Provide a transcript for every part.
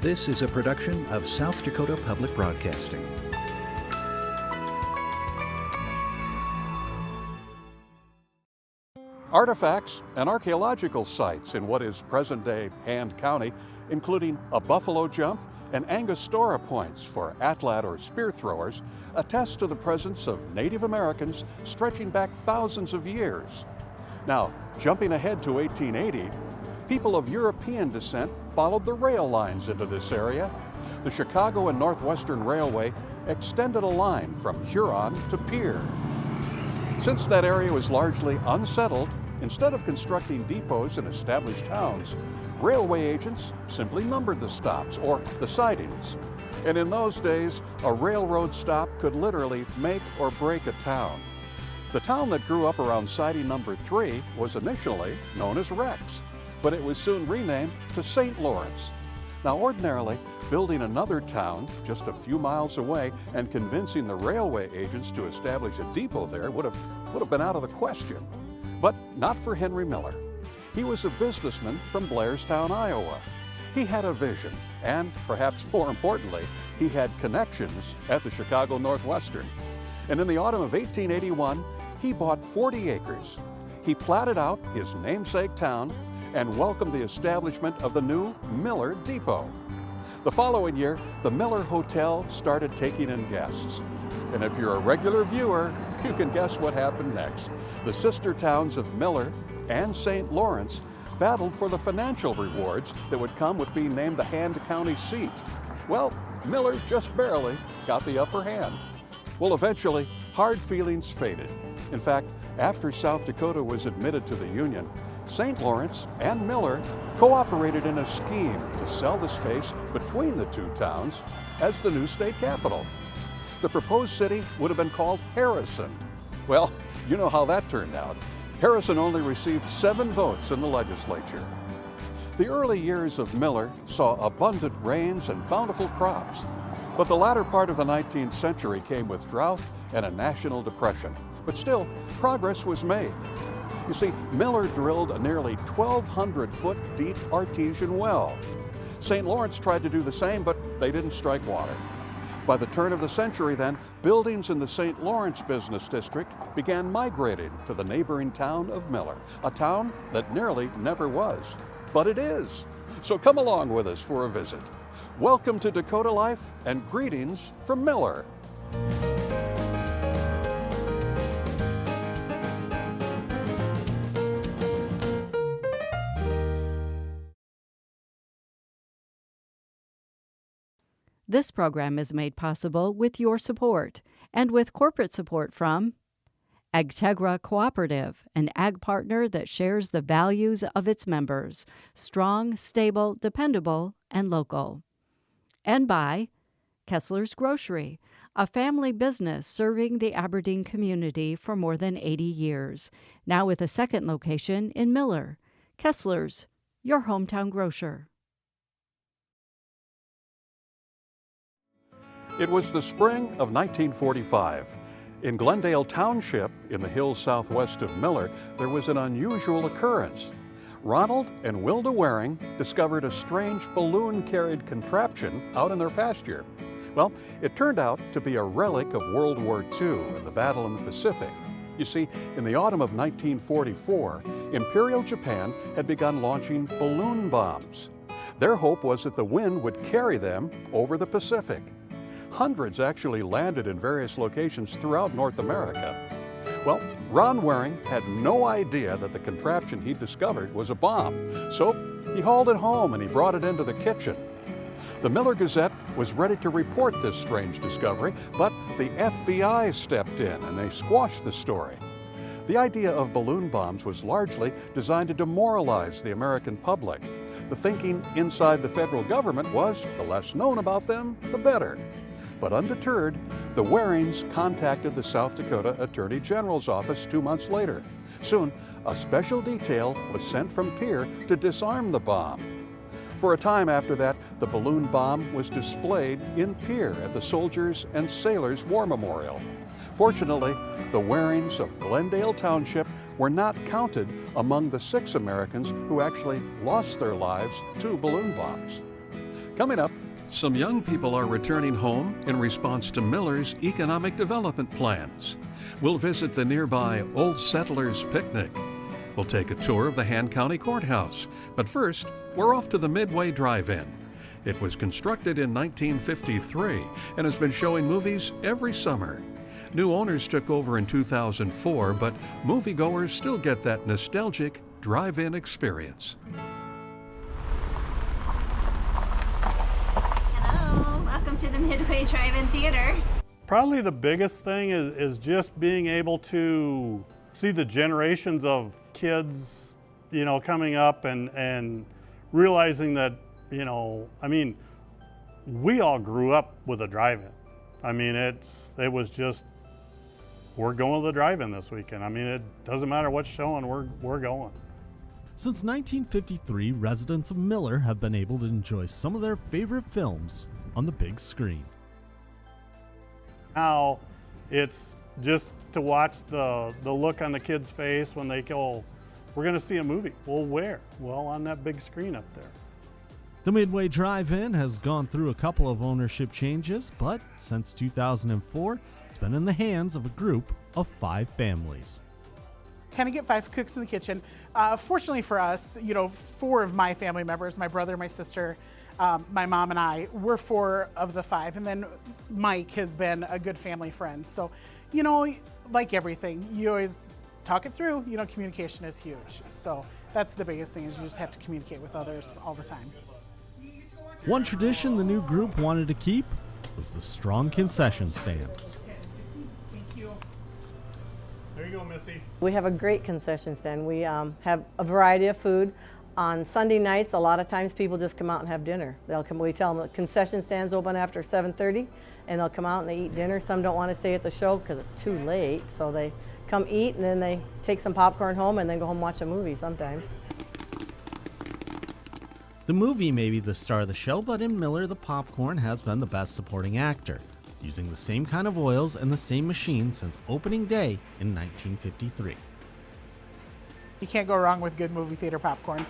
This is a production of South Dakota Public Broadcasting. Artifacts and archaeological sites in what is present-day Hand County, including a buffalo jump and Angostura points for atlat or spear throwers, attest to the presence of Native Americans stretching back thousands of years. Now, jumping ahead to 1880, people of European descent followed the rail lines into this area. The Chicago and Northwestern Railway extended a line from Huron to Pierre. Since that area was largely unsettled, instead of constructing depots in established towns, railway agents simply numbered the stops, or the sidings. And in those days, a railroad stop could literally make or break a town. The town that grew up around siding number 3 was initially known as Rex, but it was soon renamed to St. Lawrence. Now, ordinarily, building another town just a few miles away and convincing the railway agents to establish a depot there would have been out of the question. But not for Henry Miller. He was a businessman from Blairstown, Iowa. He had a vision, and perhaps more importantly, he had connections at the Chicago Northwestern. And in the autumn of 1881, he bought 40 acres. He platted out his namesake town and welcomed the establishment of the new Miller Depot. The following year, the Miller Hotel started taking in guests. And if you're a regular viewer, you can guess what happened next. The sister towns of Miller and St. Lawrence battled for the financial rewards that would come with being named the Hand County seat. Well, Miller just barely got the upper hand. Well, eventually, hard feelings faded. In fact, after South Dakota was admitted to the Union, St. Lawrence and Miller cooperated in a scheme to sell the space between the two towns as the new state capital. The proposed city would have been called Harrison. Well, you know how that turned out. Harrison only received 7 votes in the legislature. The early years of Miller saw abundant rains and bountiful crops, but the latter part of the 19th century came with drought and a national depression. But still, progress was made. You see, Miller drilled a nearly 1,200-foot deep artesian well. St. Lawrence tried to do the same, but they didn't strike water. By the turn of the century then, buildings in the St. Lawrence business district began migrating to the neighboring town of Miller, a town that nearly never was. But it is. So come along with us for a visit. Welcome to Dakota Life and greetings from Miller. This program is made possible with your support and with corporate support from AgTegra Cooperative, an ag partner that shares the values of its members: strong, stable, dependable, and local. And by Kessler's Grocery, a family business serving the Aberdeen community for more than 80 years, now with a second location in Miller. Kessler's, your hometown grocer. It was the spring of 1945. In Glendale Township, in the hills southwest of Miller, there was an unusual occurrence. Ronald and Wilda Waring discovered a strange balloon-carried contraption out in their pasture. Well, it turned out to be a relic of World War II and the battle in the Pacific. You see, in the autumn of 1944, Imperial Japan had begun launching balloon bombs. Their hope was that the wind would carry them over the Pacific. Hundreds actually landed in various locations throughout North America. Well, Ron Waring had no idea that the contraption he discovered was a bomb, so he hauled it home and he brought it into the kitchen. The Miller Gazette was ready to report this strange discovery, but the FBI stepped in and they squashed the story. The idea of balloon bombs was largely designed to demoralize the American public. The thinking inside the federal government was the less known about them, the better. But undeterred, the Warings contacted the South Dakota Attorney General's office 2 months later. Soon, a special detail was sent from Pierre to disarm the bomb. For a time after that, the balloon bomb was displayed in Pierre at the Soldiers and Sailors War Memorial. Fortunately, the Warings of Glendale Township were not counted among the 6 Americans who actually lost their lives to balloon bombs. Coming up, some young people are returning home in response to Miller's economic development plans. We'll visit the nearby Old Settlers Picnic. We'll take a tour of the Han County Courthouse. But first, we're off to the Midway Drive-In. It was constructed in 1953 and has been showing movies every summer. New owners took over in 2004, but moviegoers still get that nostalgic drive-in experience. Hello, welcome to the Midway Drive-In Theater. Probably the biggest thing is just being able to see the generations of kids, coming up and realizing that, we all grew up with a drive-in. It was just, we're going to the drive-in this weekend. It doesn't matter what's showing, we're going. Since 1953, residents of Miller have been able to enjoy some of their favorite films on the big screen. Now, it's just to watch the look on the kid's face when they go, we're going to see a movie. Well, where? Well, on that big screen up there. The Midway Drive-In has gone through a couple of ownership changes, but since 2004, it's been in the hands of a group of 5 families. Kind of get 5 cooks in the kitchen. Fortunately for us, 4 of my family members, my brother, my sister, my mom and I, we're 4 of the 5. And then Mike has been a good family friend. So, like everything, you always talk it through. Communication is huge. So that's the biggest thing, is you just have to communicate with others all the time. One tradition the new group wanted to keep was the strong concession stand. Thank you. There you go, Missy. We have a great concession stand. We have a variety of food. On Sunday nights, a lot of times people just come out and have dinner. We tell them the concession stand's open after 7:30, and they'll come out and they eat dinner. Some don't want to stay at the show because it's too late, so they come eat and then they take some popcorn home and then go home and watch a movie sometimes. The movie may be the star of the show, but in Miller, the popcorn has been the best supporting actor, using the same kind of oils and the same machine since opening day in 1953. You can't go wrong with good movie theater popcorn.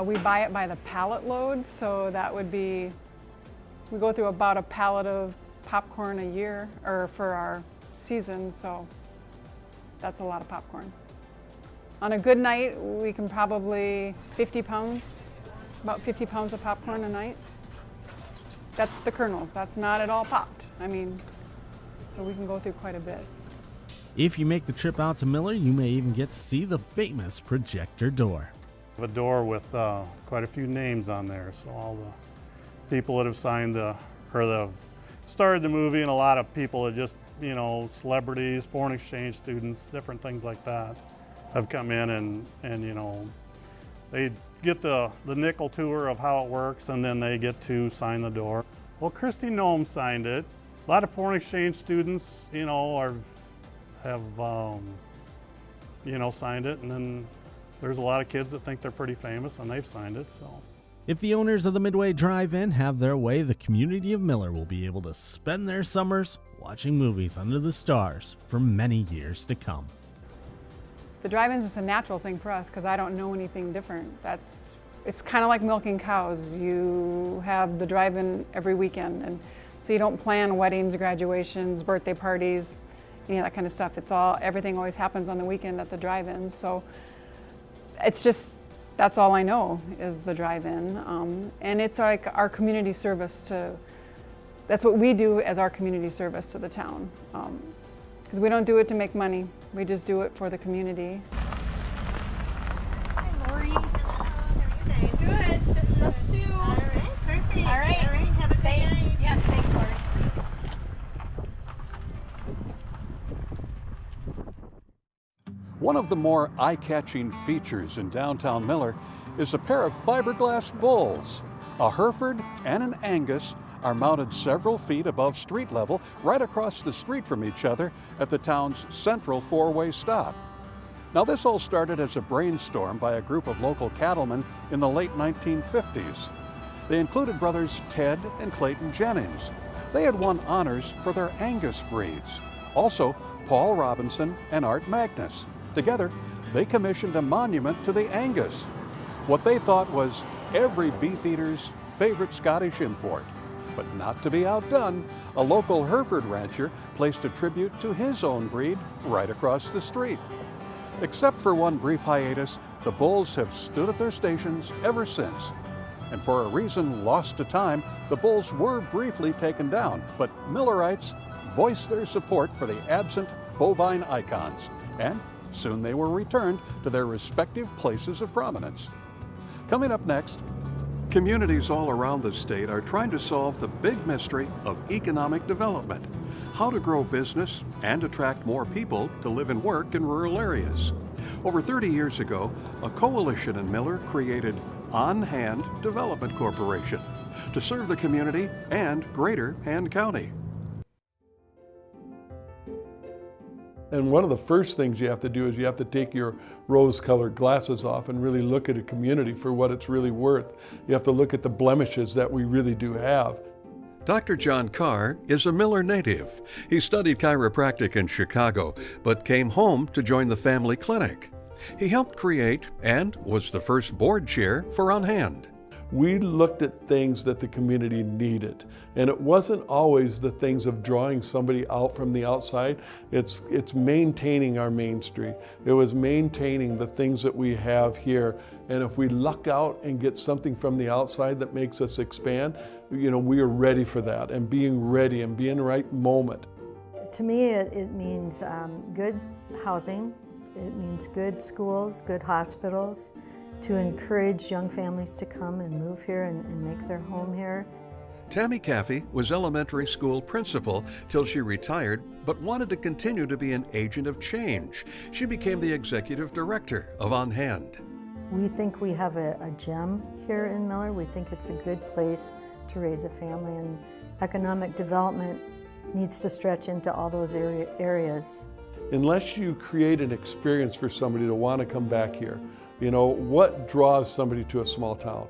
We buy it by the pallet load, so that would be, we go through about a pallet of popcorn a year, or for our season, so that's a lot of popcorn. On a good night, we can probably 50 pounds, about 50 pounds of popcorn a night. That's the kernels, that's not at all popped. So we can go through quite a bit. If you make the trip out to Miller, you may even get to see the famous projector door. A door with quite a few names on there, so all the people that have signed that have started the movie, and a lot of people that just, celebrities, foreign exchange students, different things like that, have come in and they get the nickel tour of how it works, and then they get to sign the door. Well, Christy Nome signed it. A lot of foreign exchange students, have signed it, and then there's a lot of kids that think they're pretty famous and they've signed it. So, if the owners of the Midway Drive-In have their way, the community of Miller will be able to spend their summers watching movies under the stars for many years to come. The drive-in's just a natural thing for us because I don't know anything different. It's kind of like milking cows. You have the drive-in every weekend, and so you don't plan weddings, graduations, birthday parties, that kind of stuff. Everything always happens on the weekend at the drive-in. So it's just, that's all I know is the drive-in. And it's like our community service that's what we do as our community service to the town. Because we don't do it to make money. We just do it for the community. Hi, Lori. Hello. How are you doing? Good. Just us 2. All right. Perfect. All right. Have a good night. Yes, thanks, Lori. One of the more eye-catching features in downtown Miller is a pair of fiberglass bulls. A Hereford and an Angus are mounted several feet above street level right across the street from each other at the town's central 4-way stop. Now, this all started as a brainstorm by a group of local cattlemen in the late 1950s. They included brothers Ted and Clayton Jennings. They had won honors for their Angus breeds. Also, Paul Robinson and Art Magnus. Together, they commissioned a monument to the Angus. What they thought was every beefeater's favorite Scottish import. But not to be outdone, a local Hereford rancher placed a tribute to his own breed right across the street. Except for one brief hiatus, the bulls have stood at their stations ever since. And for a reason lost to time, the bulls were briefly taken down, but Millerites voiced their support for the absent bovine icons, and soon they were returned to their respective places of prominence. Coming up next, communities all around the state are trying to solve the big mystery of economic development, how to grow business and attract more people to live and work in rural areas. Over 30 years ago, a coalition in Miller created On Hand Development Corporation to serve the community and greater Hand County. And one of the first things you have to do is you have to take your rose-colored glasses off and really look at a community for what it's really worth. You have to look at the blemishes that we really do have. Dr. John Carr is a Miller native. He studied chiropractic in Chicago, but came home to join the family clinic. He helped create and was the first board chair for On Hand. We looked at things that the community needed, and it wasn't always the things of drawing somebody out from the outside. It's maintaining our Main Street. It was maintaining the things that we have here, and if we luck out and get something from the outside that makes us expand, we are ready for that, and being ready and being in the right moment. To me, it means good housing. It means good schools, good hospitals, to encourage young families to come and move here and make their home here. Tammy Caffey was elementary school principal till she retired, but wanted to continue to be an agent of change. She became the executive director of On Hand. We think we have a gem here in Miller. We think it's a good place to raise a family, and economic development needs to stretch into all those areas. Unless you create an experience for somebody to want to come back here, what draws somebody to a small town?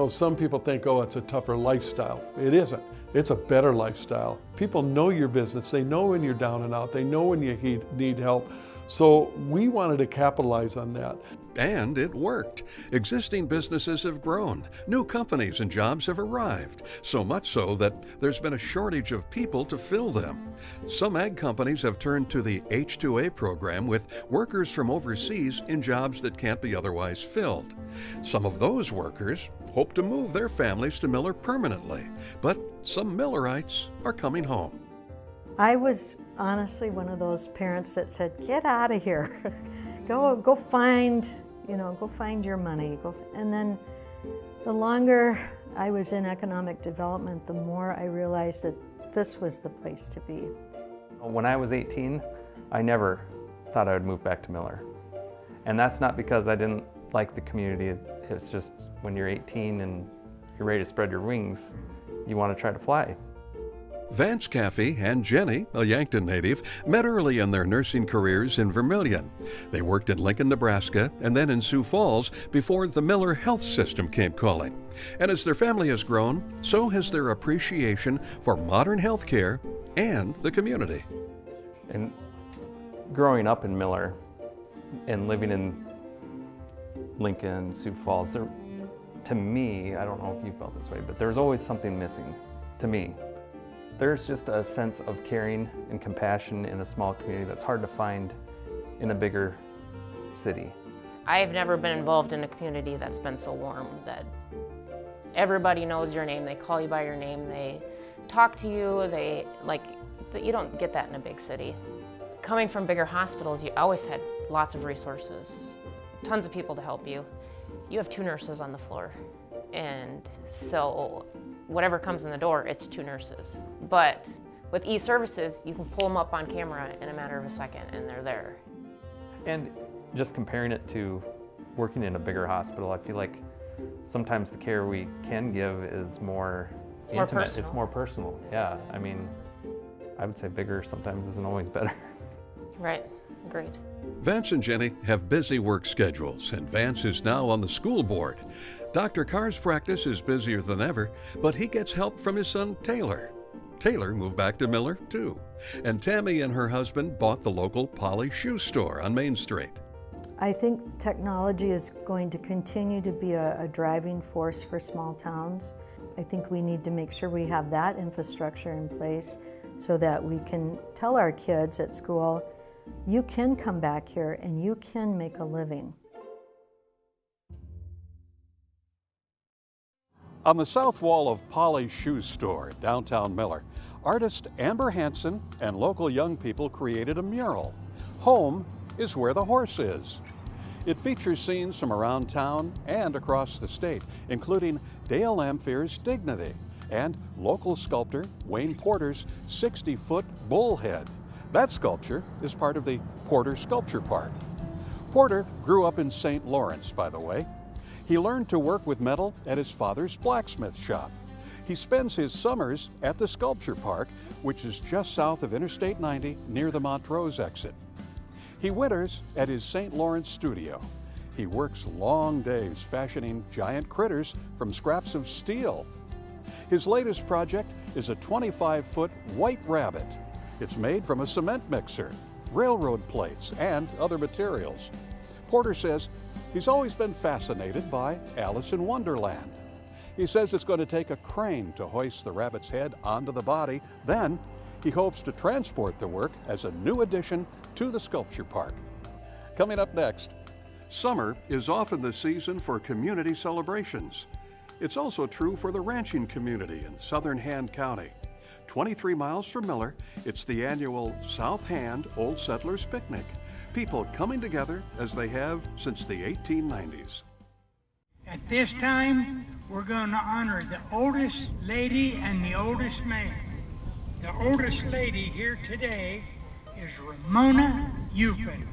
Some people think, oh, it's a tougher lifestyle. It isn't. It's a better lifestyle. People know your business. They know when you're down and out. They know when you need help. So we wanted to capitalize on that. And it worked. Existing businesses have grown. New companies and jobs have arrived. So much so that there's been a shortage of people to fill them. Some ag companies have turned to the H-2A program with workers from overseas in jobs that can't be otherwise filled. Some of those workers hope to move their families to Miller permanently, but some Millerites are coming home. I was honestly one of those parents that said, get out of here. Go find your money. And then the longer I was in economic development, the more I realized that this was the place to be. When I was 18, I never thought I would move back to Miller. And that's not because I didn't like the community. It's just when you're 18 and you're ready to spread your wings, you want to try to fly. Vance Caffey and Jenny, a Yankton native, met early in their nursing careers in Vermilion. They worked in Lincoln, Nebraska, and then in Sioux Falls before the Miller Health System came calling. And as their family has grown, so has their appreciation for modern health care and the community. And growing up in Miller and living in Lincoln, Sioux Falls, to me, I don't know if you felt this way, but there's always something missing to me. There's just a sense of caring and compassion in a small community that's hard to find in a bigger city. I've never been involved in a community that's been so warm, that everybody knows your name, they call you by your name, they talk to you, you don't get that in a big city. Coming from bigger hospitals, you always had lots of resources, tons of people to help you. You have 2 nurses on the floor, and so whatever comes in the door, it's 2 nurses. But with e-services, you can pull them up on camera in a matter of a second and they're there. And just comparing it to working in a bigger hospital, I feel like sometimes the care we can give is more intimate. Personal. It's more personal, yeah. I mean, I would say bigger sometimes isn't always better. Right, agreed. Vance and Jenny have busy work schedules, and Vance is now on the school board. Dr. Carr's practice is busier than ever, but he gets help from his son Taylor. Taylor moved back to Miller too, and Tammy and her husband bought the local Polly shoe store on Main Street. I think technology is going to continue to be a driving force for small towns. I think we need to make sure we have that infrastructure in place so that we can tell our kids at school, you can come back here and you can make a living. On the south wall of Polly's Shoe Store in downtown Miller, artist Amber Hansen and local young people created a mural. Home is where the horse is. It features scenes from around town and across the state, including Dale Lamphere's Dignity and local sculptor Wayne Porter's 60-foot bullhead. That sculpture is part of the Porter Sculpture Park. Porter grew up in St. Lawrence, by the way. He learned to work with metal at his father's blacksmith shop. He spends his summers at the Sculpture Park, which is just south of Interstate 90 near the Montrose exit. He winters at his St. Lawrence studio. He works long days fashioning giant critters from scraps of steel. His latest project is a 25-foot white rabbit. It's made from a cement mixer, railroad plates, and other materials. Porter says he's always been fascinated by Alice in Wonderland. He says it's going to take a crane to hoist the rabbit's head onto the body. Then he hopes to transport the work as a new addition to the Sculpture Park. Coming up next, summer is often the season for community celebrations. It's also true for the ranching community in southern Hand County. 23 miles from Miller, it's the annual South Hand Old Settlers Picnic. People coming together as they have since the 1890s. At this time, we're going to honor the oldest lady and the oldest man. The oldest lady here today is Ramona Yupin,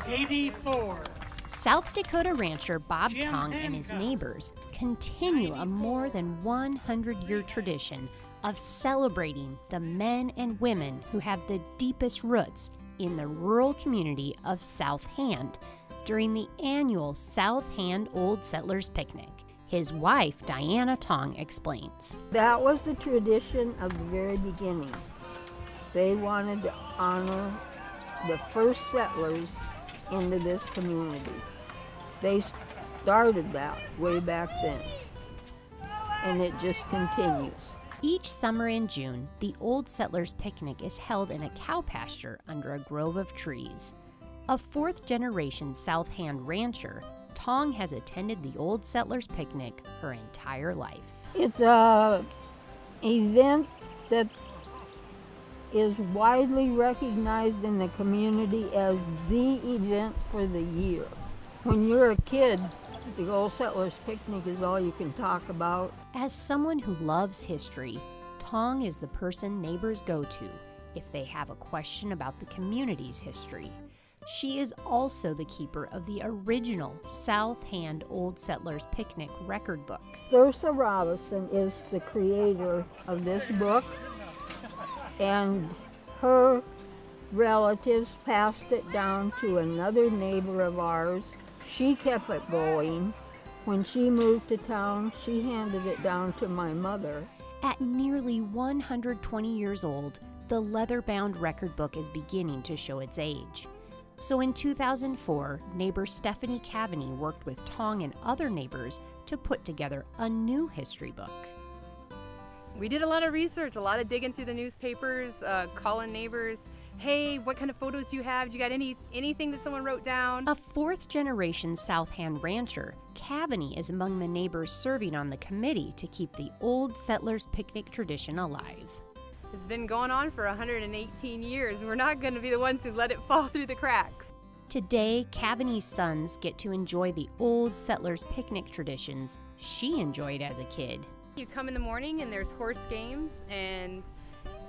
84. South Dakota rancher Bob Tong and his neighbors continue a more than 100-year tradition of celebrating the men and women who have the deepest roots in the rural community of South Hand during the annual South Hand Old Settlers Picnic. His wife, Diana Tong, explains. That was the tradition of the very beginning. They wanted to honor the first settlers into this community. They started that way back then, and it just continues. Each summer in June, the Old Settlers Picnic is held in a cow pasture under a grove of trees. A fourth-generation South Hand rancher, Tong has attended the Old Settlers Picnic her entire life. It's an event that is widely recognized in the community as the event for the year. When you're a kid, the Old Settlers Picnic is all you can talk about. As someone who loves history, Tong is the person neighbors go to if they have a question about the community's history. She is also the keeper of the original South Hand Old Settlers Picnic record book. Thursa Robinson is the creator of this book, and her relatives passed it down to another neighbor of ours. She kept it going. When she moved to town, she handed it down to my mother. At nearly 120 years old, the leather-bound record book is beginning to show its age. So in 2004, neighbor Stephanie Cavaney worked with Tong and other neighbors to put together a new history book. We did a lot of research, a lot of digging through the newspapers, calling neighbors. Hey, what kind of photos do you have? Do you got anything that someone wrote down? A fourth-generation South Hand rancher, Cavaney is among the neighbors serving on the committee to keep the Old Settlers Picnic tradition alive. It's been going on for 118 years. We're not going to be the ones who let it fall through the cracks. Today, Cavaney's sons get to enjoy the Old Settlers Picnic traditions she enjoyed as a kid. You come in the morning and there's horse games, and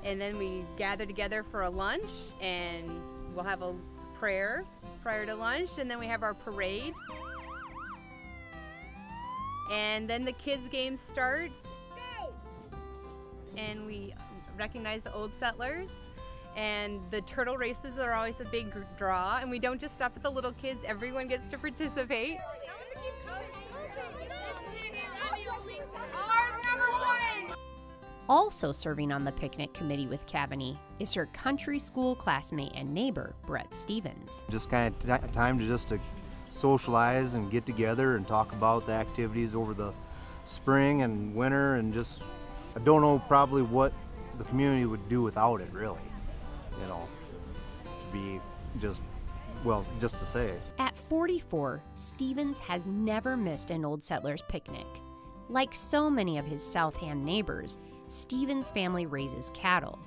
then we gather together for a lunch, and we'll have a prayer prior to lunch, and then we have our parade. And then the kids' game starts, and we recognize the old settlers. And the turtle races are always a big draw, and we don't just stop at the little kids, everyone gets to participate. Also serving on the picnic committee with Cavany is her country school classmate and neighbor, Brett Stevens. Just kind of time to just to socialize and get together and talk about the activities over the spring and winter, and just, I don't know probably what the community would do without it, really, you know, to be just, well, just to say. At 44, Stevens has never missed an Old Settlers picnic. Like so many of his South Hand neighbors, Stevens' family raises cattle.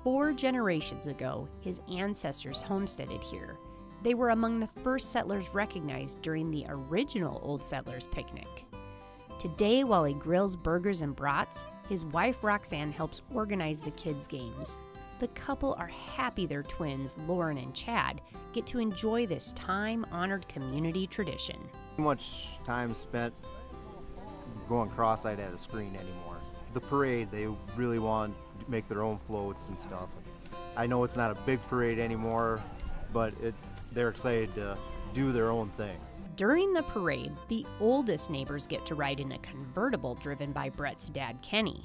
4 generations ago, his ancestors homesteaded here. They were among the first settlers recognized during the original Old Settlers picnic. Today, while he grills burgers and brats, his wife Roxanne helps organize the kids' games. The couple are happy their twins, Lauren and Chad, get to enjoy this time-honored community tradition. Too much time spent going cross-eyed at a screen anymore. The parade, they really want to make their own floats and stuff. I know it's not a big parade anymore, but they're excited to do their own thing. During the parade, the oldest neighbors get to ride in a convertible driven by Brett's dad, Kenny.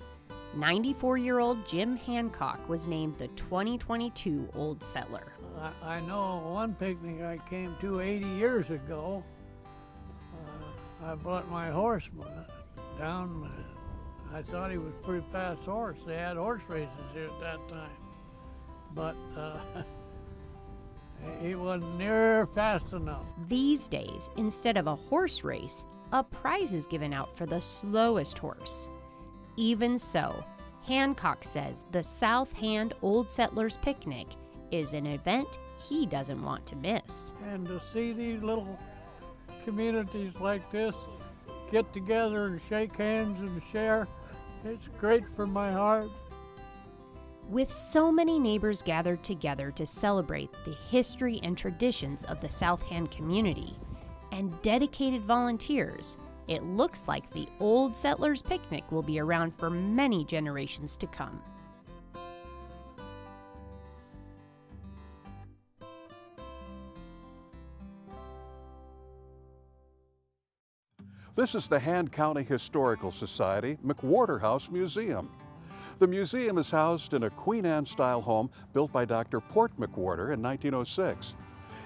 94-year-old Jim Hancock was named the 2022 Old Settler. I know one picnic I came to 80 years ago, I brought my horse down. I thought he was a pretty fast horse. They had horse races here at that time, but he wasn't near fast enough. These days, instead of a horse race, a prize is given out for the slowest horse. Even so, Hancock says the South Hand Old Settlers Picnic is an event he doesn't want to miss. And to see these little communities like this get together and shake hands and share, it's great for my heart. With so many neighbors gathered together to celebrate the history and traditions of the South Hand community, and dedicated volunteers, it looks like the Old Settlers Picnic will be around for many generations to come. This is the Hand County Historical Society McWhorter House Museum. The museum is housed in a Queen Anne-style home built by Dr. Port McWhorter in 1906.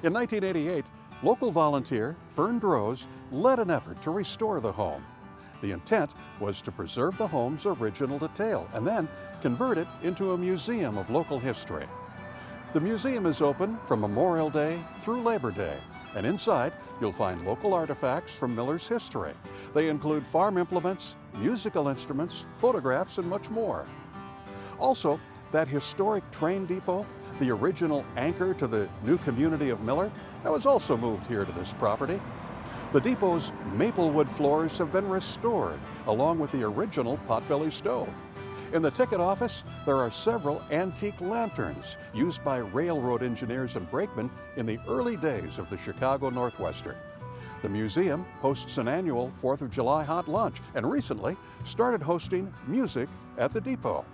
In 1988, local volunteer Fern Droz led an effort to restore the home. The intent was to preserve the home's original detail and then convert it into a museum of local history. The museum is open from Memorial Day through Labor Day, and inside you'll find local artifacts from Miller's history. They include farm implements, musical instruments, photographs, and much more. Also, that historic train depot, the original anchor to the new community of Miller, that was also moved here to this property. The depot's maple wood floors have been restored, along with the original potbelly stove. In the ticket office, there are several antique lanterns used by railroad engineers and brakemen in the early days of the Chicago Northwestern. The museum hosts an annual 4th of July hot lunch and recently started hosting music at the depot.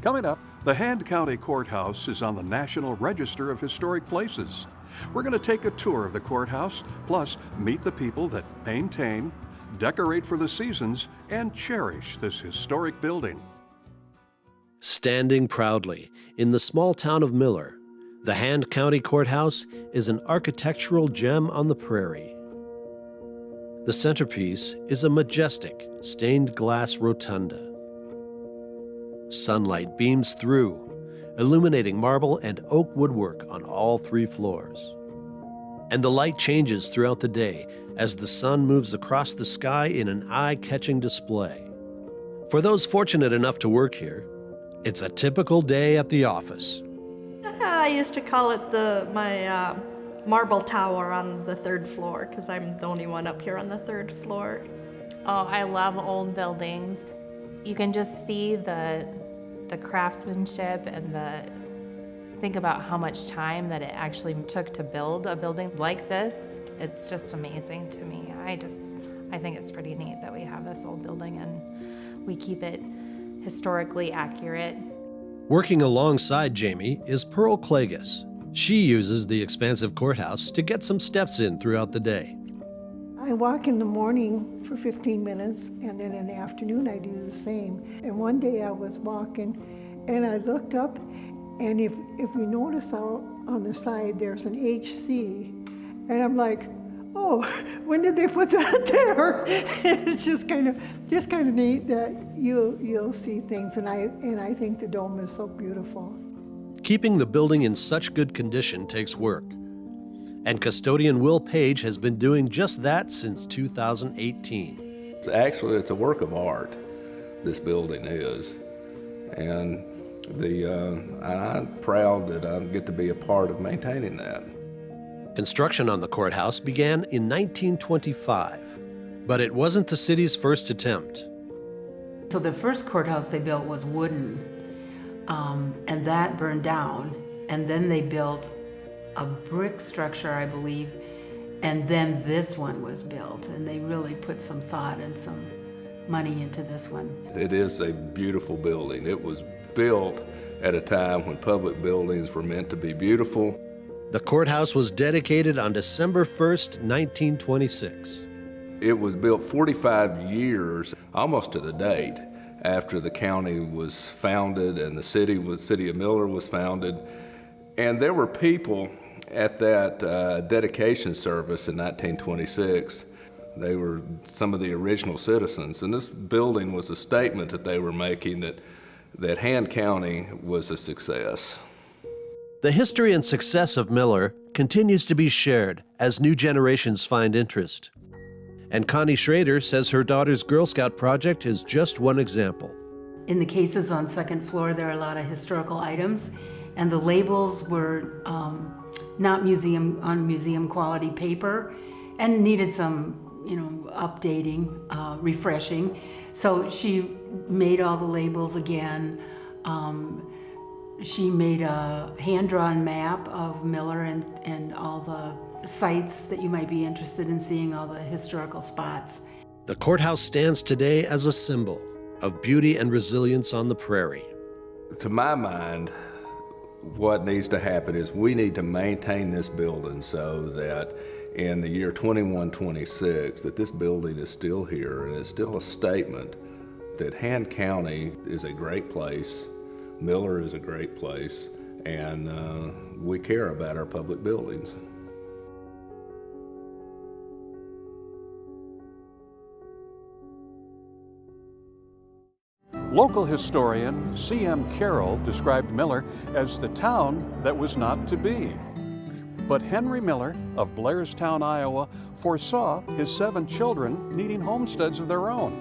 Coming up, the Hand County Courthouse is on the National Register of Historic Places. We're going to take a tour of the courthouse, plus meet the people that maintain, decorate for the seasons, and cherish this historic building. Standing proudly in the small town of Miller, the Hand County Courthouse is an architectural gem on the prairie. The centerpiece is a majestic stained glass rotunda. Sunlight beams through, illuminating marble and oak woodwork on all 3 floors. And the light changes throughout the day as the sun moves across the sky in an eye-catching display. For those fortunate enough to work here, it's a typical day at the office. I used to call it my marble tower on the 3rd floor because I'm the only one up here on the 3rd floor. Oh, I love old buildings. You can just see the craftsmanship and think about how much time that it actually took to build a building like this. It's just amazing to me. I think it's pretty neat that we have this old building and we keep it historically accurate. Working alongside Jamie is Pearl Klages. She uses the expansive courthouse to get some steps in throughout the day. I I walk in the morning for 15 minutes, and then in the afternoon I do the same. And one day I was walking, and I looked up, and if you notice out on the side, there's an HC, and I'm like, oh, when did they put that there? It's just kind of neat that you'll see things, and I think the dome is so beautiful. Keeping the building in such good condition takes work. And custodian Will Page has been doing just that since 2018. Actually, it's a work of art, this building is. And I'm proud that I get to be a part of maintaining that. Construction on the courthouse began in 1925, but it wasn't the city's first attempt. So the first courthouse they built was wooden, and that burned down. And then they built a brick structure, I believe, and then this one was built. And they really put some thought and some money into this one. It is a beautiful building. It was built at a time when public buildings were meant to be beautiful. The courthouse was dedicated on December 1st, 1926. It was built 45 years, almost to the date, after the county was founded and the city of Miller was founded. And there were people at that dedication service in 1926. They were some of the original citizens, and this building was a statement that they were making that Hand County was a success. The history and success of Miller continues to be shared as new generations find interest. And Connie Schrader says her daughter's Girl Scout project is just one example. In the cases on second floor, there are a lot of historical items, and the labels were not museum quality paper and needed some, updating, refreshing. So she made all the labels again. She made a hand-drawn map of Miller and all the sites that you might be interested in seeing, all the historical spots. The courthouse stands today as a symbol of beauty and resilience on the prairie. To my mind, what needs to happen is we need to maintain this building so that in the year 2126, that this building is still here and it's still a statement that Hand County is a great place, Miller is a great place, and we care about our public buildings. Local historian C.M. Carroll described Miller as the town that was not to be. But Henry Miller of Blairstown, Iowa, foresaw his 7 children needing homesteads of their own.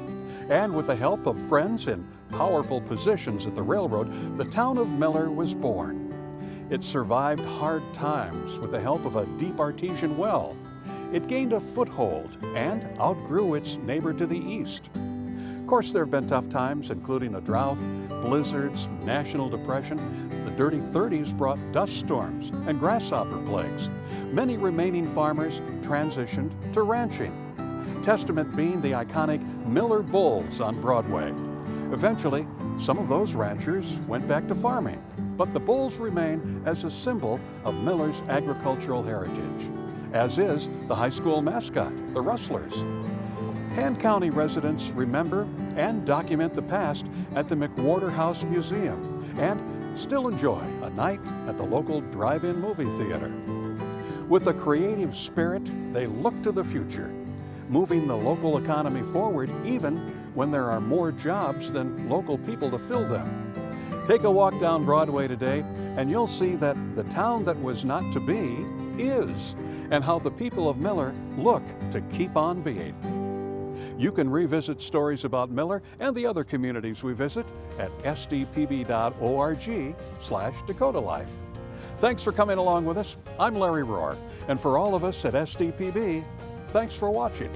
And with the help of friends in powerful positions at the railroad, the town of Miller was born. It survived hard times with the help of a deep artesian well. It gained a foothold and outgrew its neighbor to the east. Of course, there have been tough times, including a drought, blizzards, national depression. The dirty 30s brought dust storms and grasshopper plagues. Many remaining farmers transitioned to ranching. Testament being the iconic Miller Bulls on Broadway. Eventually, some of those ranchers went back to farming, but the bulls remain as a symbol of Miller's agricultural heritage, as is the high school mascot, the Rustlers. Hand County residents remember and document the past at the McWhorter House Museum and still enjoy a night at the local drive-in movie theater. With a creative spirit, they look to the future, moving the local economy forward even when there are more jobs than local people to fill them. Take a walk down Broadway today and you'll see that the town that was not to be is, and how the people of Miller look to keep on being. You can revisit stories about Miller and the other communities we visit at sdpb.org/Dakota Life. Thanks for coming along with us. I'm Larry Rohr, and for all of us at SDPB, thanks for watching.